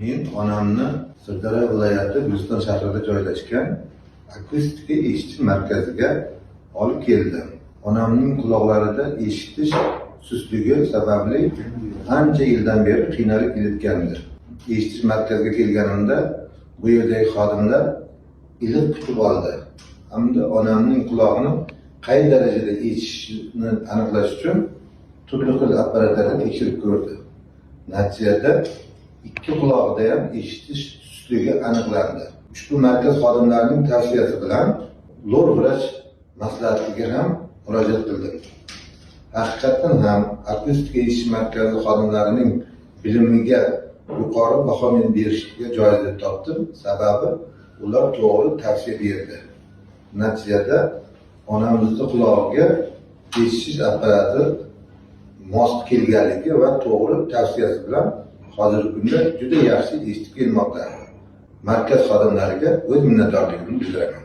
Men onamni Sirdaryo viloyati Guliston shahrida joylashgan akustika eshitish markaziga olib keldim. Onamning quloqlarida eshitish sustligi sababli ancha yildan beri qiynalib kelayotgandi. Eshitish markaziga kelganimda bu yerdagi xodimlar iliq kutib oldi. Hamda onamning qulog'ini qay darajada eshitishini aniqlash uchun turli xil apparatlarni tekshirib ko'rdi. Natijada ikki quloqda ham eshitish sustligi aniqlandi. Ushbu markaz xodimlarining tavsiyasi bilan lor vrach maslahatiga ham murojaat qildim. Haqiqatan ham akustika eshitish markazi xodimlarining bilimiga yuqori baho berishga joiz deb topdim. Sababi ular to'g'ri tavsiya berdi. Natijada onamizning qulog'iga eshitish apparati mos kelganligi va to'g'ri tavsiyasi bilan hozirgi kunda juda yaxshi eshitib kelmoqda. Markaz xodimlariga o'z minnatdorligimni bildiraman.